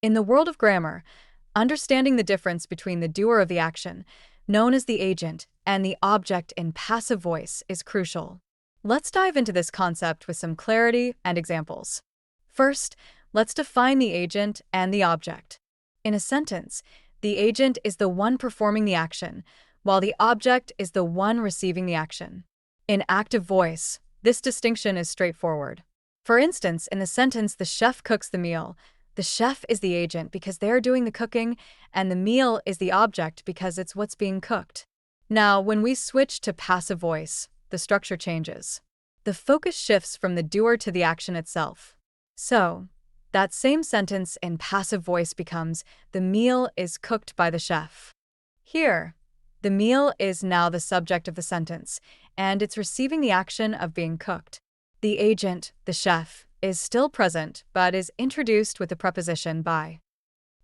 In the world of grammar, understanding the difference between the doer of the action, known as the agent, and the object in passive voice is crucial. Let's dive into this concept with some clarity and examples. First, let's define the agent and the object. In a sentence, the agent is the one performing the action, while the object is the one receiving the action. In active voice, this distinction is straightforward. For instance, in the sentence, the chef cooks the meal, the chef is the agent because they're doing the cooking, and the meal is the object because it's what's being cooked. Now, when we switch to passive voice, the structure changes. The focus shifts from the doer to the action itself. So, that same sentence in passive voice becomes, the meal is cooked by the chef. Here, the meal is now the subject of the sentence, and it's receiving the action of being cooked. The agent, the chef, is still present, but is introduced with the preposition by.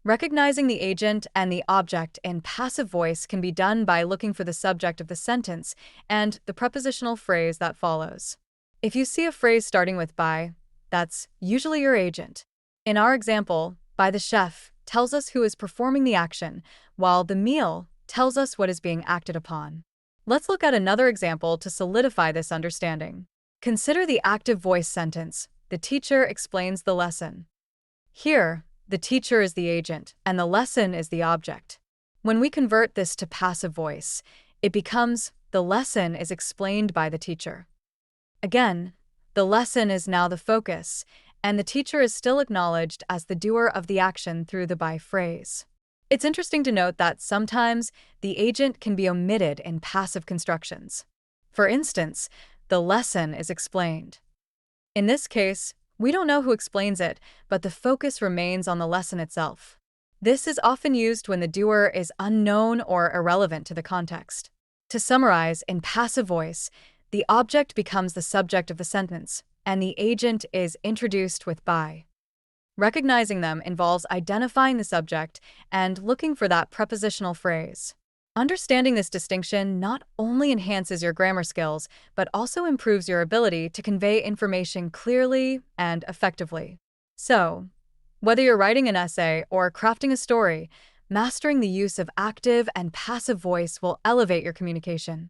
Recognizing the agent and the object in passive voice can be done by looking for the subject of the sentence and the prepositional phrase that follows. If you see a phrase starting with by, that's usually your agent. In our example, by the chef tells us who is performing the action, while the meal tells us what is being acted upon. Let's look at another example to solidify this understanding. Consider the active voice sentence. The teacher explains the lesson. Here, the teacher is the agent, and the lesson is the object. When we convert this to passive voice, it becomes, the lesson is explained by the teacher. Again, the lesson is now the focus, and the teacher is still acknowledged as the doer of the action through the by phrase. It's interesting to note that sometimes the agent can be omitted in passive constructions. For instance, the lesson is explained. In this case, we don't know who explains it, but the focus remains on the lesson itself. This is often used when the doer is unknown or irrelevant to the context. To summarize, in passive voice, the object becomes the subject of the sentence, and the agent is introduced with by. Recognizing them involves identifying the subject and looking for that prepositional phrase. Understanding this distinction not only enhances your grammar skills, but also improves your ability to convey information clearly and effectively. So, whether you're writing an essay or crafting a story, mastering the use of active and passive voice will elevate your communication.